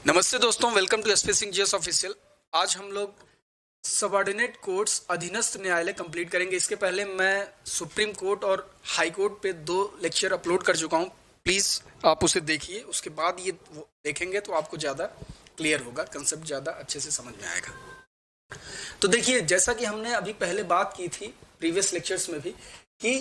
नमस्ते दोस्तों, welcome to SP Singh GS official. आज हम लोग सबऑर्डिनेट कोर्ट्स अधीनस्थ न्यायालय कंप्लीट करेंगे। इसके पहले मैं सुप्रीम कोर्ट और हाई कोर्ट पे 2 लेक्चर अपलोड कर चुका हूँ। प्लीज़ आप उसे देखिए, उसके बाद ये देखेंगे तो आपको ज़्यादा क्लियर होगा, कंसेप्ट ज़्यादा अच्छे से समझ में आएगा। तो देखिए, जैसा कि हमने अभी पहले बात की थी प्रीवियस लेक्चर्स में भी कि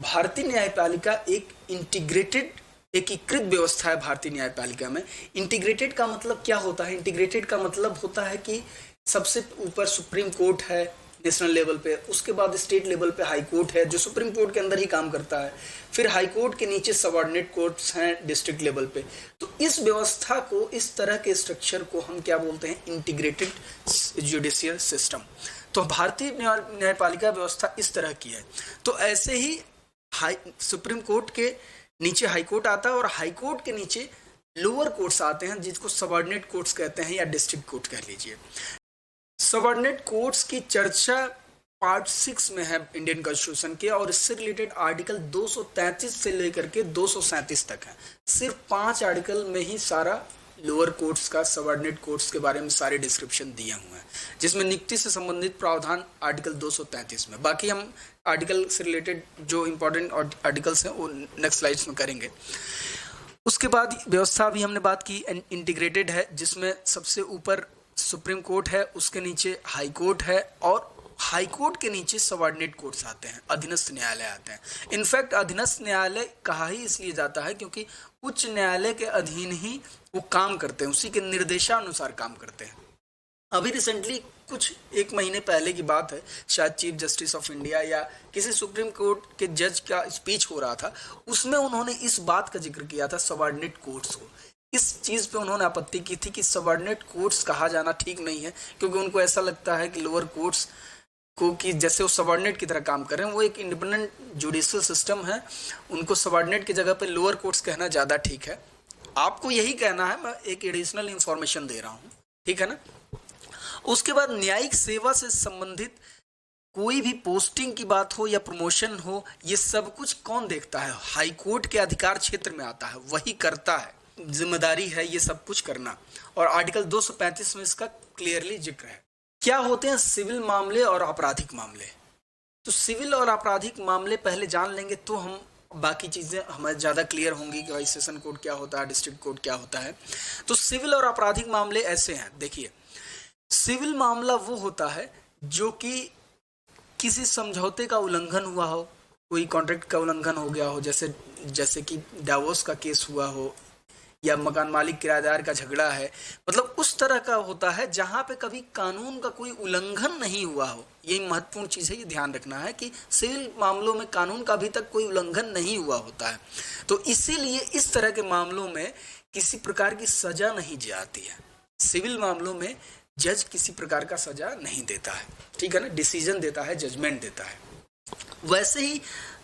भारतीय न्यायपालिका एक इंटीग्रेटेड एकीकृत व्यवस्था है। भारतीय न्यायपालिका में इंटीग्रेटेड का मतलब क्या होता है? इंटीग्रेटेड का मतलब होता है कि सबसे ऊपर सुप्रीम कोर्ट है नेशनल लेवल पे, उसके बाद स्टेट लेवल पे हाई कोर्ट है जो सुप्रीम कोर्ट के अंदर ही काम करता है, फिर हाई कोर्ट के नीचे सबऑर्डिनेट कोर्ट्स हैं डिस्ट्रिक्ट लेवल पे। तो इस व्यवस्था को, इस तरह के स्ट्रक्चर को हम क्या बोलते हैं? Integrated judicial system. तो भारतीय न्यायपालिका व्यवस्था इस तरह की है। तो ऐसे ही सुप्रीम कोर्ट के नीचे हाई कोर्ट आता है और हाई कोर्ट के नीचे लोअर कोर्ट्स आते हैं जिसको सबऑर्डिनेट कोर्ट्स कहते हैं या डिस्ट्रिक्ट कोर्ट कह लीजिए। सबऑर्डिनेट कोर्ट्स की चर्चा पार्ट 6 में है इंडियन कॉन्स्टिट्यूशन के, और इससे रिलेटेड आर्टिकल 233 से लेकर के 237 तक है। सिर्फ 5 आर्टिकल में ही सारा लोअर कोर्ट्स का, सबऑर्डिनेट कोर्ट्स के बारे में सारे डिस्क्रिप्शन दिए हुए हैं, जिसमें नियुक्ति से संबंधित प्रावधान आर्टिकल 233 में। बाकी हम आर्टिकल से रिलेटेड जो इंपॉर्टेंट आर्टिकल्स हैं वो नेक्स्ट स्लाइड्स में करेंगे। उसके बाद व्यवस्था भी हमने बात की इंटीग्रेटेड है, जिसमें सबसे ऊपर सुप्रीम कोर्ट है, उसके नीचे हाई कोर्ट है, और हाई कोर्ट के नीचे सबऑर्डिनेट कोर्ट्स आते हैं, अधीनस्थ न्यायालय आते हैं। इनफैक्ट अधीनस्थ न्यायालय कहा ही इसलिए जाता है क्योंकि उच्च न्यायालय के अधीन ही वो काम करते हैं, उसी के निर्देशानुसार काम करते हैं। अभी रिसेंटली कुछ 1 महीने पहले की बात है, शायद चीफ जस्टिस ऑफ इंडिया या किसी सुप्रीम कोर्ट के जज का स्पीच हो रहा था, उसमें उन्होंने इस बात का जिक्र किया था सबऑर्डिनेट कोर्ट्स को। इस चीज़ पे उन्होंने आपत्ति की थी कि सबऑर्डिनेट कोर्ट्स कहा जाना ठीक नहीं है, क्योंकि उनको ऐसा लगता है कि लोअर कोर्ट्स को कि जैसे वो सबऑर्डिनेट की तरह काम कर रहे हैं, वो एक इंडिपेंडेंट जुडिशियल सिस्टम है, उनको सबऑर्डिनेट की जगह पे लोअर कोर्ट्स कहना ज़्यादा ठीक है। आपको यही कहना है, मैं एक एडिशनल इंफॉर्मेशन दे रहा हूँ, ठीक है ना। उसके बाद न्यायिक सेवा से संबंधित कोई भी पोस्टिंग की बात हो या प्रमोशन हो, ये सब कुछ कौन देखता है? हाई कोर्ट के अधिकार क्षेत्र में आता है, वही करता है, जिम्मेदारी है ये सब कुछ करना। और आर्टिकल 235 में इसका क्लियरली जिक्र है। क्या होते हैं सिविल मामले और आपराधिक मामले? तो सिविल और आपराधिक मामले पहले जान लेंगे तो हम बाकी चीज़ें हमें ज़्यादा क्लियर होंगी कि भाई सेशन कोर्ट क्या होता है, डिस्ट्रिक्ट कोर्ट क्या होता है। तो सिविल और आपराधिक मामले ऐसे हैं, देखिए। सिविल मामला वो होता है जो कि किसी समझौते का उल्लंघन हुआ हो, कोई कॉन्ट्रैक्ट का उल्लंघन हो गया हो, जैसे कि डिवोर्स का केस हुआ हो, या मकान मालिक किराएदार का झगड़ा है, मतलब उस तरह का होता है जहां पे कभी कानून का कोई उल्लंघन नहीं हुआ हो। यही महत्वपूर्ण चीज़ है, ये ध्यान रखना है कि सिविल मामलों में कानून का अभी तक कोई उल्लंघन नहीं हुआ होता है। तो इसीलिए इस तरह के मामलों में किसी प्रकार की सजा नहीं दी जाती है। सिविल मामलों में जज किसी प्रकार का सजा नहीं देता है, ठीक है ना, डिसीजन देता है, जजमेंट देता है। वैसे ही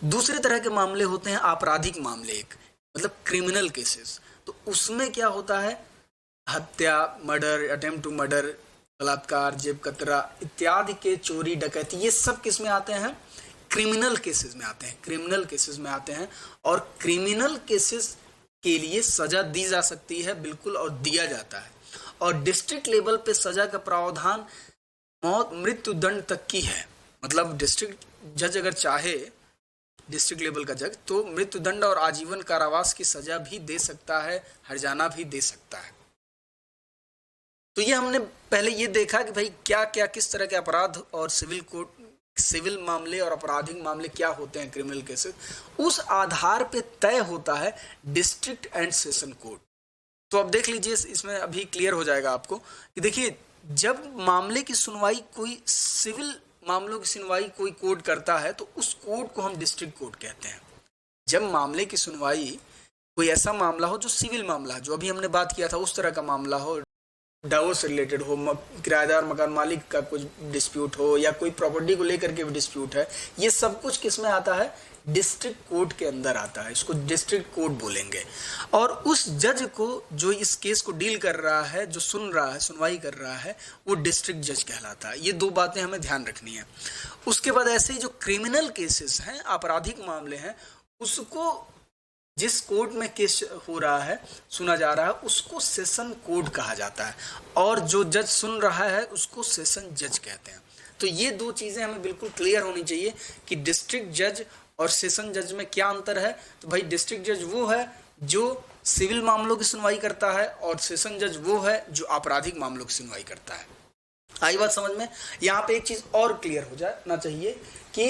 दूसरे तरह के मामले होते हैं आपराधिक मामले, एक मतलब क्रिमिनल केसेस। तो उसमें क्या होता है? हत्या, मर्डर, अटेम्प्ट टू मर्डर, बलात्कार, जेब कतरा इत्यादि के, चोरी, डकैती, ये सब किस में आते हैं? क्रिमिनल केसेस में आते हैं, क्रिमिनल केसेस में आते हैं। और क्रिमिनल केसेस के लिए सजा दी जा सकती है, बिल्कुल, और दिया जाता है। और डिस्ट्रिक्ट लेवल पे सजा का प्रावधान मौत, मृत्यु दंड तक की है। मतलब डिस्ट्रिक्ट जज अगर चाहे, डिस्ट्रिक्ट लेवल का जज, तो मृत्यु दंड और आजीवन कारावास की सजा भी दे सकता है, हर्जाना भी दे सकता है। तो ये हमने पहले ये देखा कि भाई क्या क्या, किस तरह के अपराध और सिविल मामले और आपराधिक मामले क्या होते हैं, क्रिमिनल केसेस, उस आधार पे तय होता है डिस्ट्रिक्ट एंड सेशन कोर्ट। तो अब देख लीजिए, इसमें अभी क्लियर हो जाएगा आपको कि देखिए, जब मामले की सुनवाई, कोई सिविल मामलों की सुनवाई कोई कोर्ट करता है तो उस कोर्ट को हम डिस्ट्रिक्ट कोर्ट कहते हैं। जब मामले की सुनवाई कोई ऐसा मामला हो जो सिविल मामला, जो अभी हमने बात किया था उस तरह का मामला हो, डिवोर्स से रिलेटेड हो, किराएदार मकान मालिक का कुछ डिस्प्यूट हो, या कोई प्रॉपर्टी को लेकर के भी डिस्प्यूट है, ये सब कुछ किस में आता है? डिस्ट्रिक्ट कोर्ट के अंदर आता है। इसको डिस्ट्रिक्ट कोर्ट बोलेंगे। और उस जज को जो इस केस को डील कर रहा है, जो सुन रहा है, सुनवाई कर रहा है, वो डिस्ट्रिक्ट जज कहलाता है। ये 2 बातें हमें ध्यान रखनी है। उसके बाद ऐसे ही जो क्रिमिनल केसेस हैं, आपराधिक मामले हैं, उसको जिस कोर्ट में केस हो रहा है, सुना जा रहा है, उसको सेशन कोर्ट कहा जाता है और जो जज सुन रहा है उसको सेशन जज कहते हैं। तो ये दो चीज़ें हमें बिल्कुल क्लियर होनी चाहिए कि डिस्ट्रिक्ट जज और सेशन जज में क्या अंतर है। तो भाई डिस्ट्रिक्ट जज वो है जो सिविल मामलों की सुनवाई करता है और सेशन जज वो है जो आपराधिक मामलों की सुनवाई करता है। आई बात समझ में? यहाँ पे एक चीज और क्लियर हो जाना चाहिए कि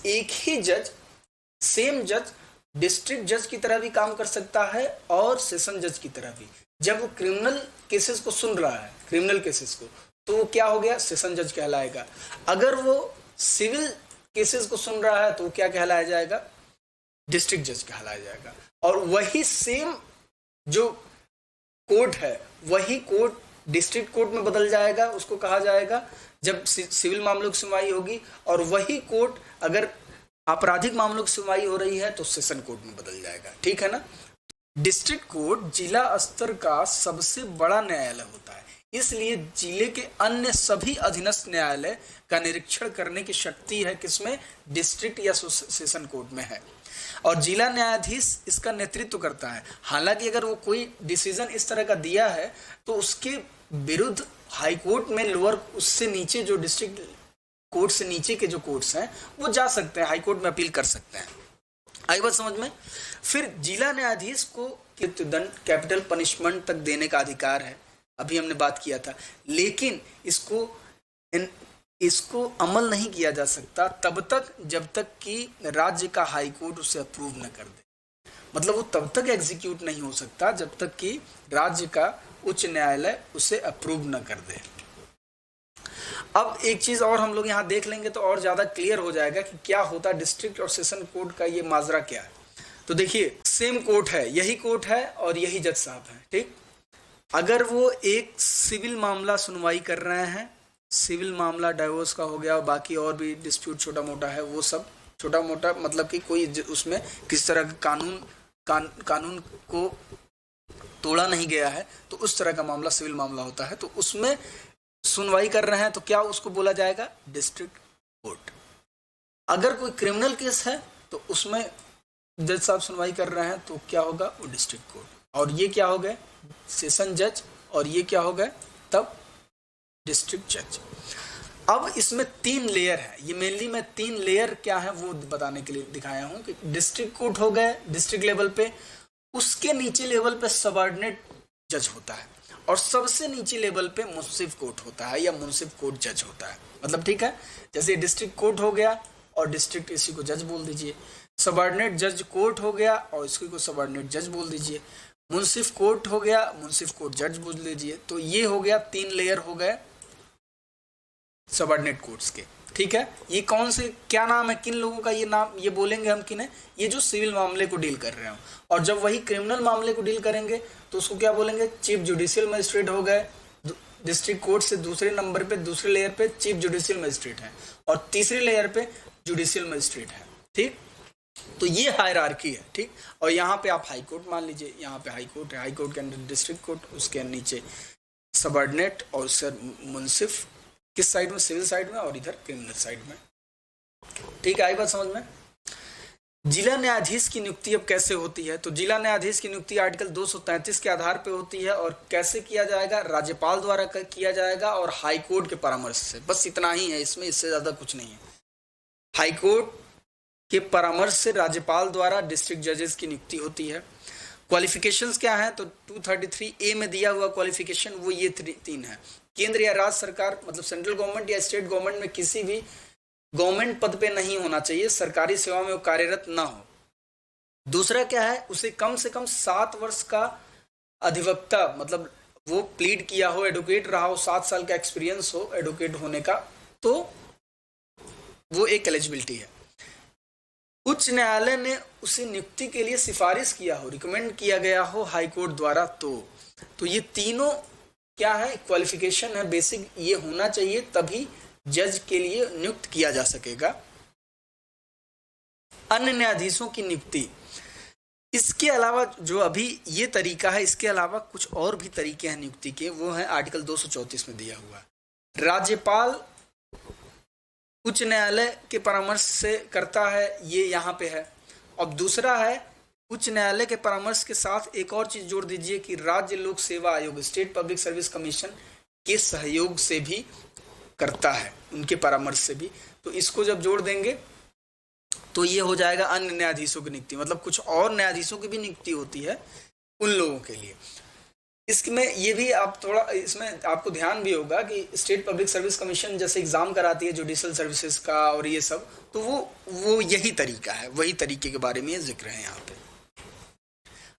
एक ही जज, सेम जज डिस्ट्रिक्ट जज की तरह भी काम कर सकता है और सेशन जज की तरह भी। जब वो क्रिमिनल केसेस को सुन रहा है, क्रिमिनल केसेस को, तो वो क्या हो गया, सेशन जज कहलाएगा। अगर वो सिविल केसेस को सुन रहा है तो वो क्या कहलाया जाएगा, डिस्ट्रिक्ट जज कहलाया जाएगा। और वही सेम जो कोर्ट है, वही कोर्ट डिस्ट्रिक्ट कोर्ट में बदल जाएगा, उसको कहा जाएगा जब सिविल मामलों की सुनवाई होगी। और वही कोर्ट अगर आपराधिक मामलों की सुनवाई हो रही है तो सेशन कोर्ट में बदल जाएगा। ठीक है ना? डिस्ट्रिक्ट कोर्ट जिला स्तर का सबसे बड़ा न्यायालय होता है, इसलिए जिले के अन्य सभी अधीनस्थ न्यायालय का निरीक्षण करने की शक्ति है किसमें, डिस्ट्रिक्ट या सेशन कोर्ट में है। और जिला न्यायाधीश इसका नेतृत्व करता है। हालांकि अगर वो कोई डिसीजन इस तरह का दिया है तो उसके विरुद्ध हाई कोर्ट में लोअर, उससे नीचे जो डिस्ट्रिक्ट कोर्ट से नीचे के जो कोर्ट्स हैं वो जा सकते हैं, हाई कोर्ट में अपील कर सकते हैं। आई बात समझ में? फिर जिला न्यायाधीश को मृत्युदंड, कैपिटल पनिशमेंट तक देने का अधिकार है, अभी हमने बात किया था। लेकिन इसको अमल नहीं किया जा सकता तब तक जब तक कि राज्य का हाई कोर्ट उसे अप्रूव न कर दे। मतलब वो तब तक एग्जीक्यूट नहीं हो सकता जब तक कि राज्य का उच्च न्यायालय उसे अप्रूव न कर दे। अब एक चीज और हम लोग यहाँ देख लेंगे तो और ज्यादा क्लियर हो जाएगा कि क्या होता है डिस्ट्रिक्ट और सेशन कोर्ट का ये माजरा क्या है। तो देखिए, सेम कोर्ट है, यही कोर्ट है और यही जज साहब है। ठीक, अगर वो एक सिविल मामला सुनवाई कर रहे हैं, सिविल मामला डाइवोर्स का हो गया और बाकी और भी डिस्प्यूट छोटा मोटा है, वो सब छोटा मोटा, मतलब कि कोई उसमें किस तरह का कानून को तोड़ा नहीं गया है, तो उस तरह का मामला सिविल मामला होता है। तो उसमें सुनवाई कर रहे हैं तो क्या उसको बोला जाएगा, डिस्ट्रिक्ट कोर्ट। अगर कोई क्रिमिनल केस है तो उसमें जज साहब सुनवाई कर रहे हैं तो क्या होगा, वो डिस्ट्रिक्ट कोर्ट। और ये क्या हो गए, सेशन जज, और ये क्या हो गए तब, डिस्ट्रिक्ट जज। अब इसमें 3 लेयर है, ये मेनली मैं 3 लेयर क्या है वो बताने के लिए दिखाया हूं कि डिस्ट्रिक्ट कोर्ट हो गए डिस्ट्रिक्ट लेवल पे, उसके नीचे लेवल पे सबऑर्डिनेट जज होता है और सबसे नीचे लेवल पे मुंसिफ कोर्ट होता है या मुंसिफ कोर्ट जज होता है। मतलब ठीक है, जैसे डिस्ट्रिक्ट कोर्ट हो गया और डिस्ट्रिक्ट इसी को जज बोल दीजिए, सबऑर्डिनेट जज कोर्ट हो गया और इसको को सबऑर्डिनेट जज बोल दीजिए, मुंसिफ कोर्ट हो गया, मुंसिफ कोर्ट जज बोल लीजिए। तो ये हो गया 3 लेयर हो गए सबऑर्डिनेट कोर्ट्स के। ठीक है, ये कौन से, क्या नाम है, किन लोगों का ये नाम, ये बोलेंगे हम किन्हें, ये जो सिविल मामले को डील कर रहे हो। और जब वही क्रिमिनल मामले को डील करेंगे तो उसको क्या बोलेंगे, चीफ जुडिशियल मजिस्ट्रेट हो गए। डिस्ट्रिक्ट कोर्ट से दूसरे नंबर पे, दूसरे लेयर पे चीफ जुडिशियल मजिस्ट्रेट है और तीसरे लेयर पे जुडिशियल मजिस्ट्रेट है। ठीक, तो ये हायरार्की है। ठीक, और यहाँ पे आप हाई कोर्ट मान लीजिए, यहाँ पे हाई कोर्ट है, हाई कोर्ट के अंदर डिस्ट्रिक्ट कोर्ट, उसके नीचे सबऑर्डिनेट और उससे मुंसिफ, किस साइड में, सिविल साइड में, और इधर क्रिमिनल साइड में। ठीक है, आई बात समझ में? जिला न्यायाधीश की नियुक्ति अब कैसे होती है, तो जिला न्यायाधीश की नियुक्ति आर्टिकल 233 के आधार पर होती है। और कैसे किया जाएगा, राज्यपाल द्वारा किया जाएगा और हाई कोर्ट के परामर्श से। बस इतना ही है इसमें, इससे ज्यादा कुछ नहीं है। हाई कोर्ट के परामर्श से राज्यपाल द्वारा डिस्ट्रिक्ट जजेस की नियुक्ति होती है। क्वालिफिकेशंस क्या है, तो 233A में दिया हुआ क्वालिफिकेशन वो ये 3 है। केंद्र या राज्य सरकार, मतलब सेंट्रल गवर्नमेंट या स्टेट गवर्नमेंट में किसी भी गवर्नमेंट पद पे नहीं होना चाहिए, सरकारी सेवा में वो कार्यरत ना हो। दूसरा क्या है, उसे कम से कम 7 वर्ष का अधिवक्ता, मतलब वो प्लीड किया हो, एडवोकेट रहा हो, 7 साल का एक्सपीरियंस हो एडवोकेट होने का, तो वो एक एलिजिबिलिटी है। उच्च न्यायालय ने उसे नियुक्ति के लिए सिफारिश किया हो, रिकमेंड किया गया हो हाई कोर्ट द्वारा, तो ये तीनों क्या है, क्वालिफिकेशन है, बेसिक ये होना चाहिए, तभी जज के लिए नियुक्त किया जा सकेगा। अन्य न्यायाधीशों की नियुक्ति, इसके अलावा जो अभी ये तरीका है, इसके अलावा कुछ और भी तरीके हैं नियुक्ति के, वो है आर्टिकल 234 में दिया हुआ। राज्यपाल उच्च न्यायालय के परामर्श से करता है, ये यहाँ पे है। और दूसरा है उच्च न्यायालय के परामर्श के साथ एक और चीज जोड़ दीजिए कि राज्य लोक सेवा आयोग स्टेट पब्लिक सर्विस कमीशन के सहयोग से भी करता है, उनके परामर्श से भी। तो इसको जब जोड़ देंगे तो ये हो जाएगा अन्य न्यायाधीशों की नियुक्ति, मतलब कुछ और न्यायाधीशों की भी नियुक्ति होती है उन लोगों के लिए। इसमें ये भी आप थोड़ा, इसमें आपको ध्यान भी होगा कि स्टेट पब्लिक सर्विस कमीशन जैसे एग्जाम कराती है जुडिशल सर्विसेज का और ये सब, तो वो यही तरीका है, वही तरीके के बारे में ये जिक्र है यहाँ पे।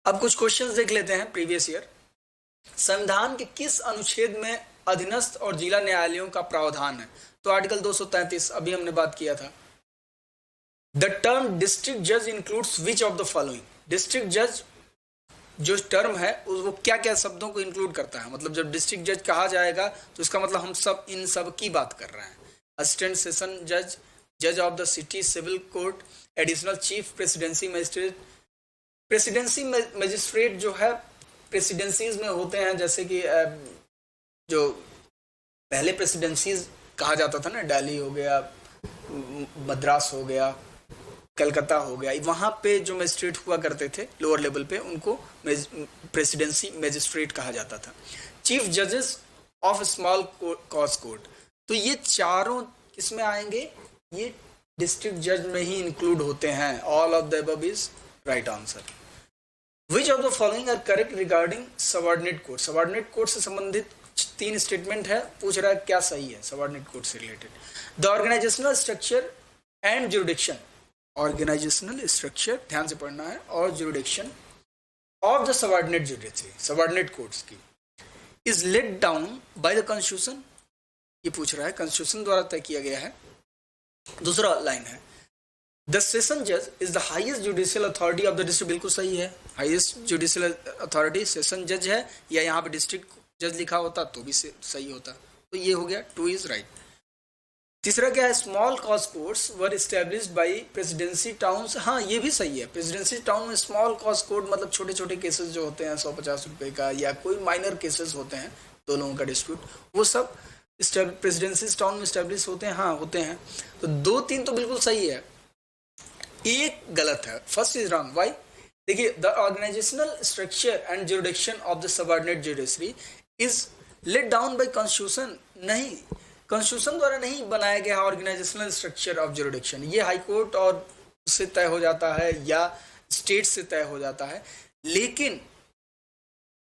अब कुछ क्वेश्चंस देख लेते हैं प्रीवियस ईयर। संविधान के किस अनुच्छेद में अधीनस्थ और जिला न्यायालयों का प्रावधान है? तो आर्टिकल 233, अभी हमने बात किया था। द टर्म डिस्ट्रिक्ट जज includes which of the following? District जज जो टर्म है वो क्या क्या शब्दों को इंक्लूड करता है? मतलब जब डिस्ट्रिक्ट जज कहा जाएगा तो इसका मतलब हम सब इन सब की बात कर रहे हैं। असिस्टेंट सेशन जज, जज of the city civil court, additional chief presidency magistrate. Presidency magistrate जो है प्रेसिडेंसीज में होते हैं, जैसे कि जो पहले प्रेसिडेंसीज कहा जाता था ना, दिल्ली हो गया, मद्रास हो गया, कलकत्ता हो गया, वहाँ पे जो मजिस्ट्रेट हुआ करते थे लोअर लेवल पे, उनको प्रेसिडेंसी मजिस्ट्रेट कहा जाता था। चीफ जजेस ऑफ स्मॉल कॉज कोर्ट, तो ये चारों किसमें आएंगे? ये डिस्ट्रिक्ट जज में ही इंक्लूड होते हैं। All of the above is right answer. Which of the following are correct regarding subordinate court? Subordinate court से संबंधित 3 स्टेटमेंट है, पूछ रहा है क्या सही है सबऑर्डिनेट कोर्ट से related. The organisational structure and jurisdiction, organisational structure ध्यान से पढ़ना है, और jurisdiction of the subordinate judiciary, subordinate courts की, is laid down by the constitution, ये पूछ रहा है, कॉन्स्टिट्यूशन द्वारा तय किया गया है। दूसरा लाइन है द सेशन जज is the highest judicial authority of the district, बिल्कुल सही है, हाईएस्ट जुडिशियल अथॉरिटी सेशन जज है, या यहाँ पे डिस्ट्रिक्ट जज लिखा होता तो भी सही होता। तो ये हो गया, 2 इज राइट। तीसरा क्या है? Small cause courts were established by presidency towns, हाँ ये भी सही है। प्रेसिडेंसी टाउन में स्मॉल कॉज कोर्ट मतलब छोटे छोटे केसेस जो होते हैं 150 रुपये का, या कोई माइनर केसेस होते हैं दो लोगों का डिस्प्यूट, वो सब प्रेसिडेंसी टाउन में एस्टेब्लिश होते हैं, हाँ होते हैं। तो 2-3 तो बिल्कुल सही है, एक गलत है, फर्स्ट इज रॉन्ग। वाई? देखिए, the organisational structure and jurisdiction of the subordinate judiciary is laid down by constitution, नहीं, कॉन्स्टिट्यूशन द्वारा नहीं बनाया गया ऑर्गेनाइजेशनल स्ट्रक्चर ऑफ जुरिडिक्शन, ये हाई कोर्ट और से तय हो जाता है या स्टेट से तय हो जाता है। लेकिन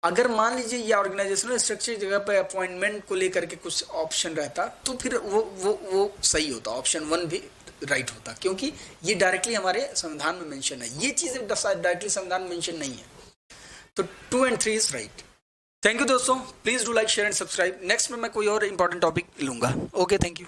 अगर मान लीजिए ये ऑर्गेनाइजेशनल स्ट्रक्चर की जगह पे अपॉइंटमेंट को लेकर के कुछ ऑप्शन रहता तो फिर वो सही होता, ऑप्शन 1 भी राइट होता, क्योंकि ये डायरेक्टली हमारे संविधान में मेंशन है, ये चीज़ें डायरेक्टली संविधान में मेंशन नहीं है। तो 2 and 3 is right. Thank you दोस्तों, please do like share and subscribe. Next में मैं कोई और इंपॉर्टेंट टॉपिक लूँगा। Okay, thank you.